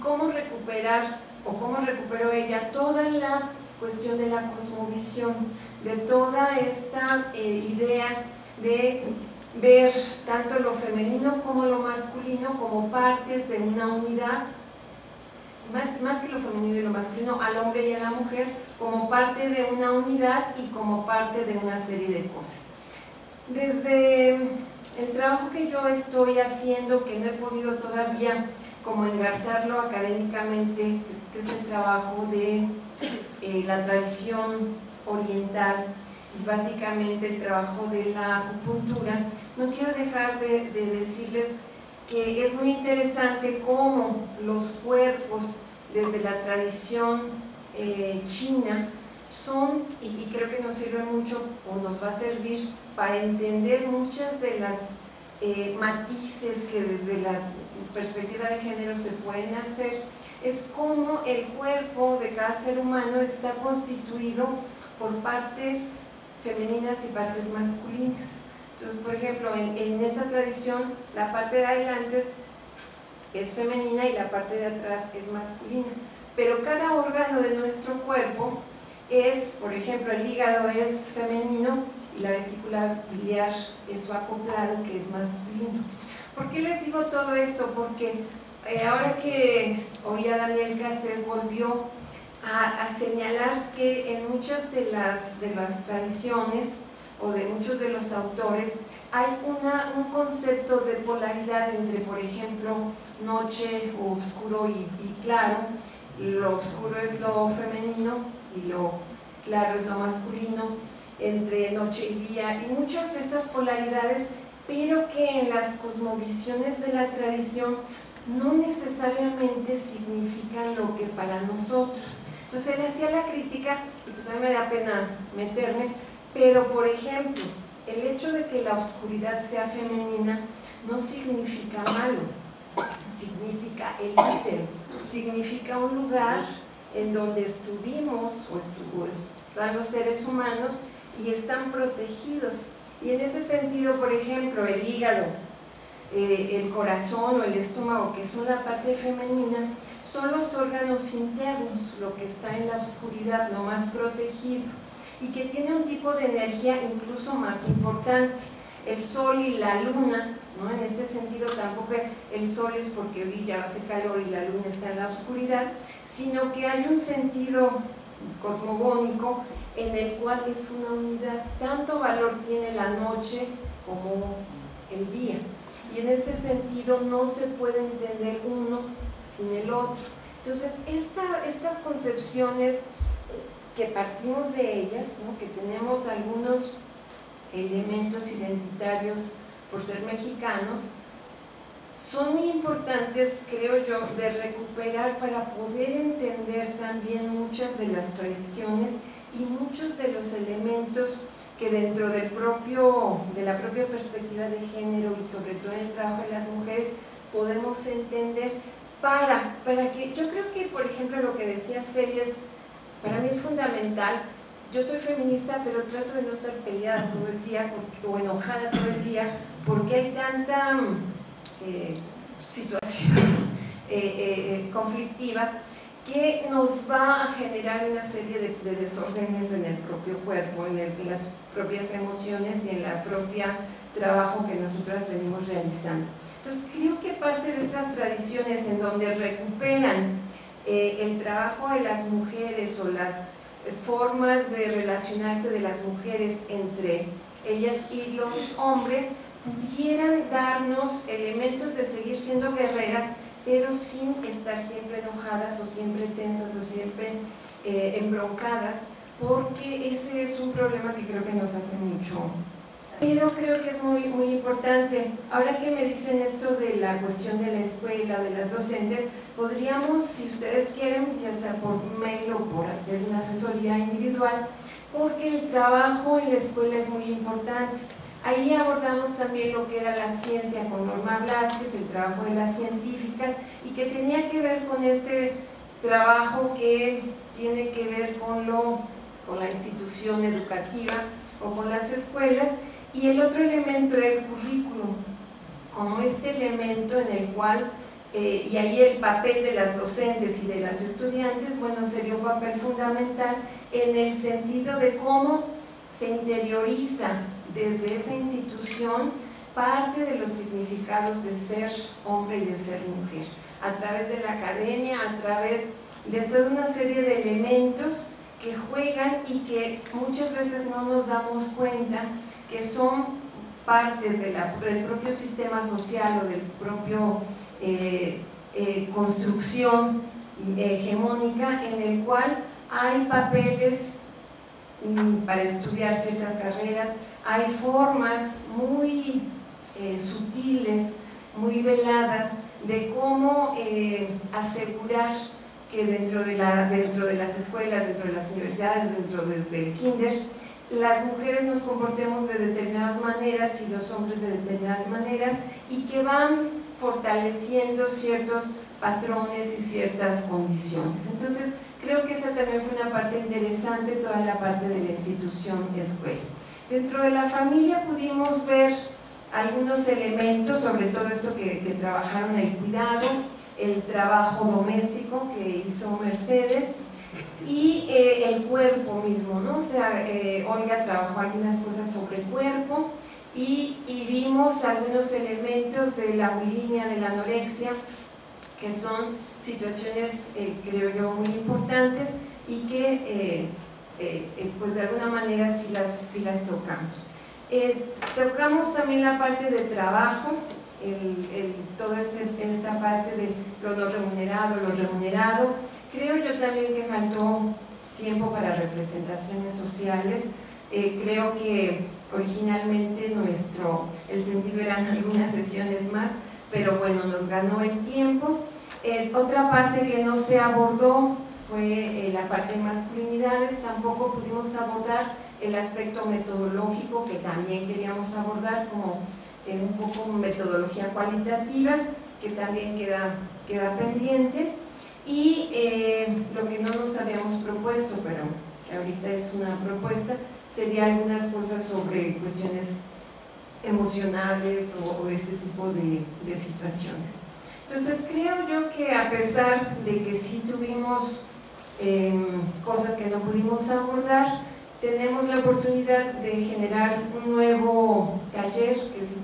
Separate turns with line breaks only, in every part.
cómo recuperar, o cómo recuperó ella toda la cuestión de la cosmovisión, de toda esta idea de ver tanto lo femenino como lo masculino como partes de una unidad, más que lo femenino y lo masculino, al hombre y a la mujer como parte de una unidad y como parte de una serie de cosas. Desde el trabajo que yo estoy haciendo, que no he podido todavía como engarzarlo académicamente, que es el trabajo de la tradición oriental y básicamente el trabajo de la acupuntura, no quiero dejar de decirles que es muy interesante cómo los cuerpos desde la tradición china son, y creo que nos sirve mucho o nos va a servir para entender muchas de las matices que desde la perspectiva de género se pueden hacer, es cómo el cuerpo de cada ser humano está constituido por partes femeninas y partes masculinas. Entonces, por ejemplo, en esta tradición, la parte de adelante es femenina y la parte de atrás es masculina. Pero cada órgano de nuestro cuerpo es, por ejemplo, el hígado es femenino y la vesícula biliar es su acoplado, que es masculino. ¿Por qué les digo todo esto? Porque ahora que oí a Daniel Cassés volvió a señalar que en muchas de las tradiciones o de muchos de los autores hay un concepto de polaridad entre, por ejemplo, noche o oscuro y claro. Lo oscuro es lo femenino y lo claro es lo masculino, entre noche y día, y muchas de estas polaridades, pero que en las cosmovisiones de la tradición no necesariamente significan lo que para nosotros. Entonces él hacía la crítica, y pues a mí me da pena meterme, pero por ejemplo, el hecho de que la oscuridad sea femenina no significa malo, significa el útero, significa un lugar en donde estuvimos o están los seres humanos y están protegidos. Y en ese sentido, por ejemplo, el hígado, el corazón o el estómago, que es una parte femenina, son los órganos internos, lo que está en la oscuridad, lo más protegido, y que tiene un tipo de energía incluso más importante. El sol y la luna, ¿no? En este sentido tampoco el sol es porque brilla, hace calor y la luna está en la oscuridad, sino que hay un sentido cosmogónico en el cual es una unidad. Tanto valor tiene la noche como el día, y en este sentido no se puede entender uno sin el otro. Entonces estas concepciones que partimos de ellas, ¿no? Que tenemos algunos elementos identitarios por ser mexicanos, son muy importantes, creo yo, de recuperar para poder entender también muchas de las tradiciones y muchos de los elementos que dentro de la propia perspectiva de género y sobre todo en el trabajo de las mujeres podemos entender para que, yo creo que, por ejemplo, lo que decía Celia para mí es fundamental. Yo soy feminista, pero trato de no estar peleada todo el día o enojada todo el día porque hay tanta situación conflictiva que nos va a generar una serie de desórdenes en el propio cuerpo, en las propias emociones y en el propio trabajo que nosotras venimos realizando. Entonces creo que parte de estas tradiciones en donde recuperan el trabajo de las mujeres o las formas de relacionarse de las mujeres entre ellas y los hombres pudieran darnos elementos de seguir siendo guerreras, pero sin estar siempre enojadas o siempre tensas o siempre embroncadas, porque ese es un problema que creo que nos hace mucho. Pero creo que es muy, muy importante. Ahora que me dicen esto de la cuestión de la escuela, de las docentes, podríamos, si ustedes quieren, ya sea por mail o por hacer una asesoría individual, porque el trabajo en la escuela es muy importante. Ahí abordamos también lo que era la ciencia con Norma Blázquez, el trabajo de las científicas, y que tenía que ver con este trabajo que tiene que ver con la institución educativa o con las escuelas. Y el otro elemento era el currículum, como este elemento en el cual y ahí el papel de las docentes y de las estudiantes, bueno, sería un papel fundamental en el sentido de cómo se interioriza desde esa institución parte de los significados de ser hombre y de ser mujer, a través de la academia, a través de toda una serie de elementos que juegan y que muchas veces no nos damos cuenta que son partes del propio sistema social o del propio construcción hegemónica, en el cual hay papeles para estudiar ciertas carreras, hay formas muy sutiles, muy veladas de cómo asegurar que dentro de las escuelas, dentro de las universidades, desde el kinder, las mujeres nos comportemos de determinadas maneras y los hombres de determinadas maneras, y que van fortaleciendo ciertos patrones y ciertas condiciones. Entonces, creo que esa también fue una parte interesante, toda la parte de la institución escuela. Dentro de la familia pudimos ver algunos elementos, sobre todo esto que trabajaron el cuidado, el trabajo doméstico que hizo Mercedes, y el cuerpo mismo, ¿no? O sea, Olga trabajó algunas cosas sobre el cuerpo, y vimos algunos elementos de la bulimia, de la anorexia, que son situaciones, creo yo, muy importantes y que pues de alguna manera sí las tocamos. Tocamos también la parte de trabajo, toda esta parte de lo no remunerado, lo remunerado. Creo yo también que faltó tiempo para representaciones sociales. Creo que originalmente el sentido eran algunas sesiones más, pero bueno, nos ganó el tiempo. Otra parte que no se abordó fue la parte de masculinidades. Tampoco pudimos abordar el aspecto metodológico, que también queríamos abordar como un poco metodología cualitativa, que también queda pendiente. Y lo que no nos habíamos propuesto, pero que ahorita es una propuesta, sería algunas cosas sobre cuestiones emocionales o este tipo de situaciones. Entonces creo yo que a pesar de que sí tuvimos cosas que no pudimos abordar, tenemos la oportunidad de generar un nuevo taller,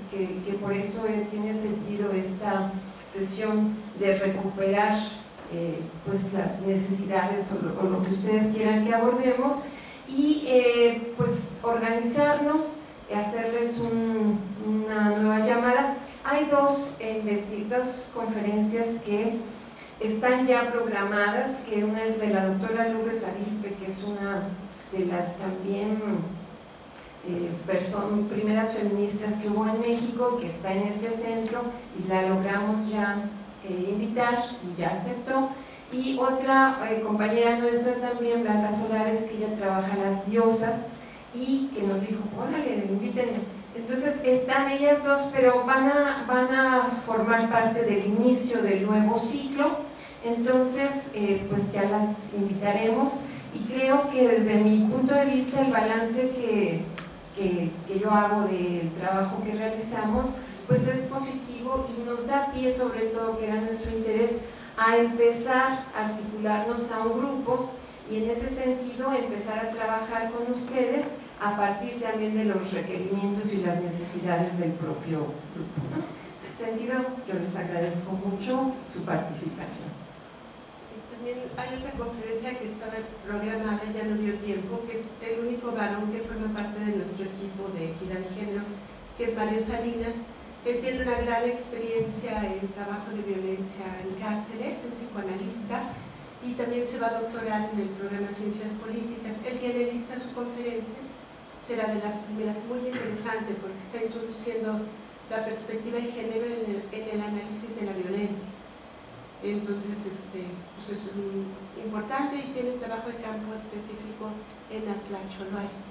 que por eso tiene sentido esta sesión de recuperar pues las necesidades o lo que ustedes quieran que abordemos, y pues organizarnos, hacerles una nueva llamada. Hay dos conferencias que están ya programadas, que una es de la doctora Lourdes Arispe, que es una de las también primeras feministas que hubo en México, que está en este centro, y la logramos ya invitar y ya aceptó. Y otra compañera nuestra también, Blanca Solares, que ella trabaja las diosas y que nos dijo, órale, invítenme. Entonces están ellas dos, pero van a formar parte del inicio del nuevo ciclo. Entonces pues ya las invitaremos, y creo que desde mi punto de vista el balance que yo hago del trabajo que realizamos pues es positivo, y nos da pie, sobre todo, que era nuestro interés, a empezar a articularnos a un grupo, y en ese sentido empezar a trabajar con ustedes a partir también de los requerimientos y las necesidades del propio grupo, ¿no? En ese sentido, yo les agradezco mucho su participación.
También hay otra conferencia que estaba programada, ya no dio tiempo, que es el único varón que forma parte de nuestro equipo de equidad de género, que es Mario Salinas. Él tiene una gran experiencia en trabajo de violencia en cárceles, es psicoanalista, y también se va a doctorar en el programa de Ciencias Políticas. Él tiene lista su conferencia, será de las primeras, muy interesante, porque está introduciendo la perspectiva de género en el análisis de la violencia. Entonces, pues eso es muy importante, y tiene un trabajo de campo específico en Atlacholoay.